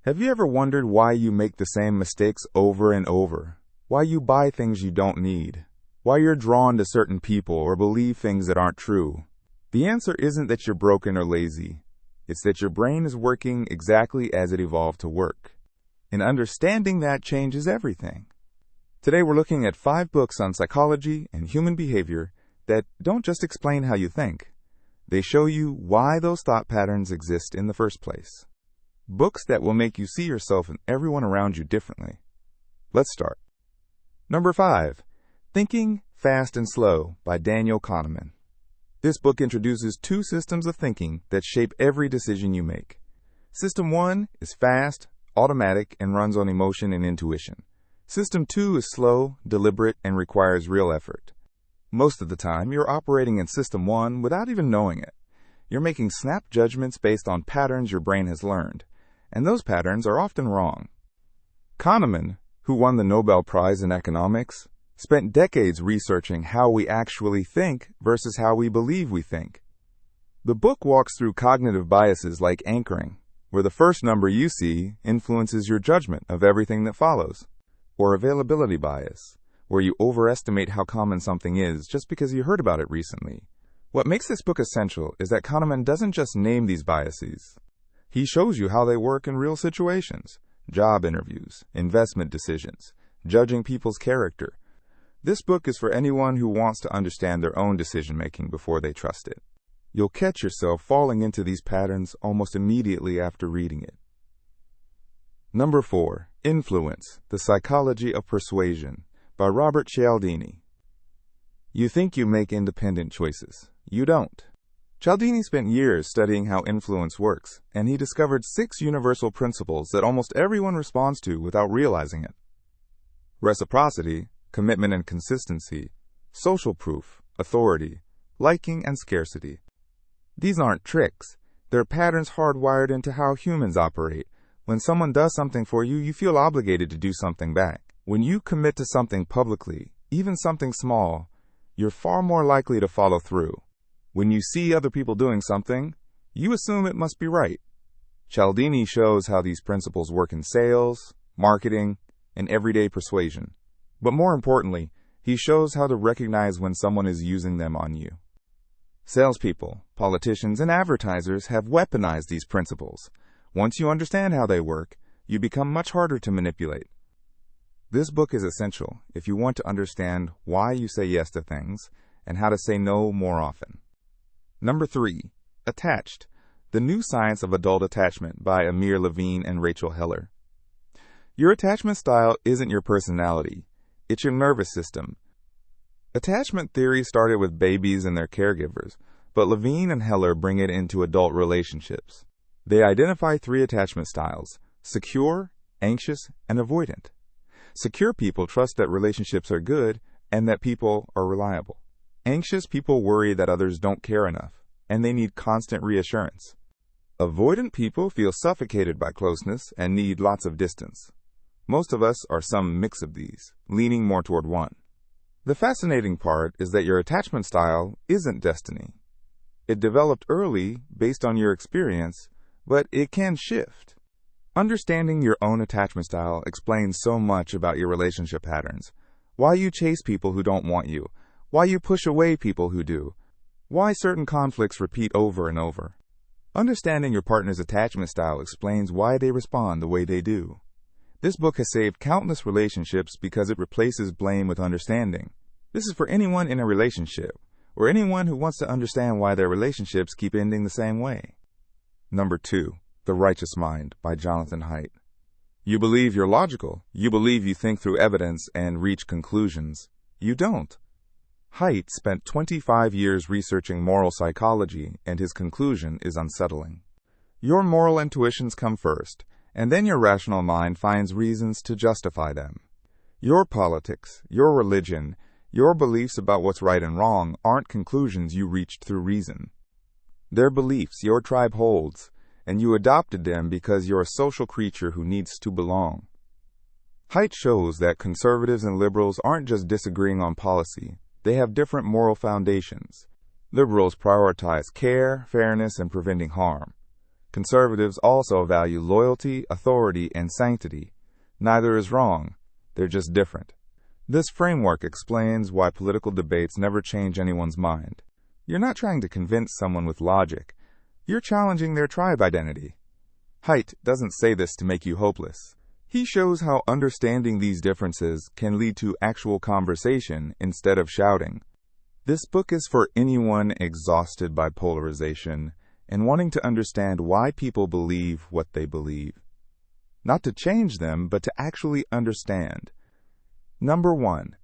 Have you ever wondered why you make the same mistakes over and over? Why you buy things you don't need? Why you're drawn to certain people or believe things that aren't true? The answer isn't that you're broken or lazy. It's that your brain is working exactly as it evolved to work. And understanding that changes everything. Today we're looking at 5 books on psychology and human behavior that don't just explain how you think. They show you why those thought patterns exist in the first place. Books that will make you see yourself and everyone around you differently. Let's start. Number 5, Thinking Fast and Slow by Daniel Kahneman. This book introduces 2 systems of thinking that shape every decision you make. System 1 is fast, automatic, and runs on emotion and intuition. System 2 is slow, deliberate, and requires real effort. Most of the time, you're operating in System 1 without even knowing it. You're making snap judgments based on patterns your brain has learned, and those patterns are often wrong. Kahneman, who won the Nobel Prize in economics, spent decades researching how we actually think versus how we believe we think. The book walks through cognitive biases like anchoring, where the first number you see influences your judgment of everything that follows, or availability bias, where you overestimate how common something is just because you heard about it recently. What makes this book essential is that Kahneman doesn't just name these biases. He shows you how they work in real situations, job interviews, investment decisions, judging people's character. This book is for anyone who wants to understand their own decision-making before they trust it. You'll catch yourself falling into these patterns almost immediately after reading it. Number 4, Influence, The Psychology of Persuasion by Robert Cialdini. You think you make independent choices. You don't. Cialdini spent years studying how influence works, and he discovered 6 universal principles that almost everyone responds to without realizing it. Reciprocity, commitment and consistency, social proof, authority, liking and scarcity. These aren't tricks. They're patterns hardwired into how humans operate. When someone does something for you, you feel obligated to do something back. When you commit to something publicly, even something small, you're far more likely to follow through. When you see other people doing something, you assume it must be right. Cialdini shows how these principles work in sales, marketing, and everyday persuasion. But more importantly, he shows how to recognize when someone is using them on you. Salespeople, politicians, and advertisers have weaponized these principles. Once you understand how they work, you become much harder to manipulate. This book is essential if you want to understand why you say yes to things and how to say no more often. Number 3, Attached, The New Science of Adult Attachment by Amir Levine and Rachel Heller. Your attachment style isn't your personality. It's your nervous system. Attachment theory started with babies and their caregivers, but Levine and Heller bring it into adult relationships. They identify 3 attachment styles: secure, anxious, and avoidant. Secure people trust that relationships are good and that people are reliable. Anxious people worry that others don't care enough, and they need constant reassurance. Avoidant people feel suffocated by closeness and need lots of distance. Most of us are some mix of these, leaning more toward one. The fascinating part is that your attachment style isn't destiny. It developed early based on your experience, but it can shift. Understanding your own attachment style explains so much about your relationship patterns, why you chase people who don't want you, why you push away people who do, why certain conflicts repeat over and over. Understanding your partner's attachment style explains why they respond the way they do. This book has saved countless relationships because it replaces blame with understanding. This is for anyone in a relationship, or anyone who wants to understand why their relationships keep ending the same way. Number 2, The Righteous Mind by Jonathan Haidt. You believe you're logical. You believe you think through evidence and reach conclusions. You don't. Haidt spent 25 years researching moral psychology, and his conclusion is unsettling. Your moral intuitions come first, and then your rational mind finds reasons to justify them. Your politics, your religion, your beliefs about what's right and wrong aren't conclusions you reached through reason. They're beliefs your tribe holds, and you adopted them because you're a social creature who needs to belong. Haidt shows that conservatives and liberals aren't just disagreeing on policy. They have different moral foundations. Liberals prioritize care, fairness, and preventing harm. Conservatives also value loyalty, authority, and sanctity. Neither is wrong. They're just different. This framework explains why political debates never change anyone's mind. You're not trying to convince someone with logic. You're challenging their tribe identity. Haidt doesn't say this to make you hopeless. He shows how understanding these differences can lead to actual conversation instead of shouting. This book is for anyone exhausted by polarization and wanting to understand why people believe what they believe. Not to change them, but to actually understand. Number 1.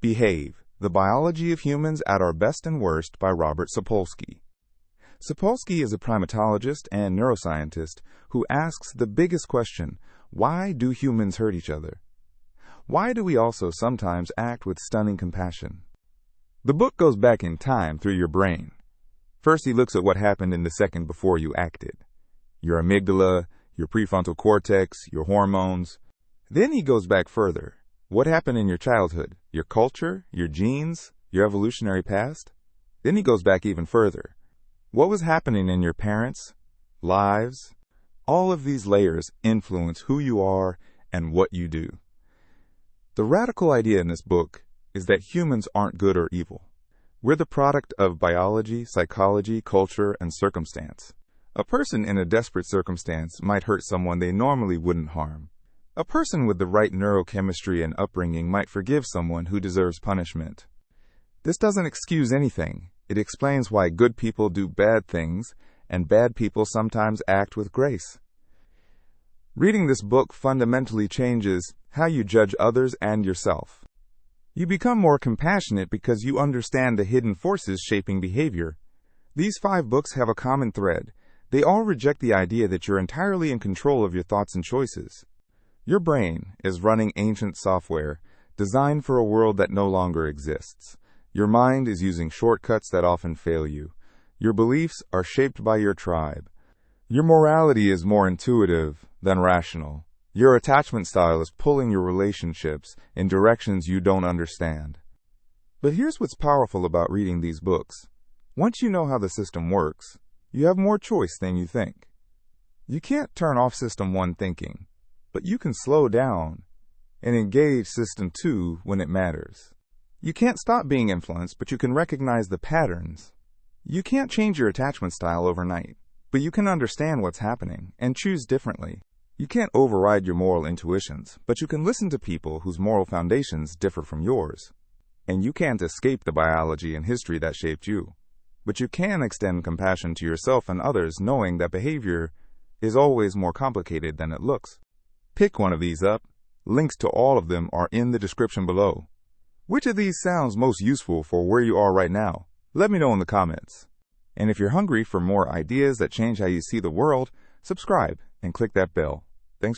Behave: The Biology of Humans at Our Best and Worst by Robert Sapolsky. Sapolsky is a primatologist and neuroscientist who asks the biggest question: why do humans hurt each other? Why do we also sometimes act with stunning compassion? The book goes back in time through your brain. First, he looks at what happened in the second before you acted. Your amygdala, your prefrontal cortex, your hormones. Then he goes back further. What happened in your childhood? Your culture, your genes, your evolutionary past? Then he goes back even further. What was happening in your parents' lives? All of these layers influence who you are and what you do. The radical idea in this book is that humans aren't good or evil. We're the product of biology, psychology, culture, and circumstance. A person in a desperate circumstance might hurt someone they normally wouldn't harm. A person with the right neurochemistry and upbringing might forgive someone who deserves punishment. This doesn't excuse anything. It explains why good people do bad things and bad people sometimes act with grace. Reading this book fundamentally changes how you judge others and yourself. You become more compassionate because you understand the hidden forces shaping behavior. These 5 books have a common thread. They all reject the idea that you're entirely in control of your thoughts and choices. Your brain is running ancient software designed for a world that no longer exists. Your mind is using shortcuts that often fail you. Your beliefs are shaped by your tribe. Your morality is more intuitive than rational. Your attachment style is pulling your relationships in directions you don't understand. But here's what's powerful about reading these books. Once you know how the system works, you have more choice than you think. You can't turn off System 1 thinking, but you can slow down and engage System 2 when it matters. You can't stop being influenced, but you can recognize the patterns. You can't change your attachment style overnight, but you can understand what's happening and choose differently. You can't override your moral intuitions, but you can listen to people whose moral foundations differ from yours. And you can't escape the biology and history that shaped you, but you can extend compassion to yourself and others, knowing that behavior is always more complicated than it looks. Pick one of these up. Links to all of them are in the description below. Which of these sounds most useful for where you are right now? Let me know in the comments. And if you're hungry for more ideas that change how you see the world, subscribe and click that bell.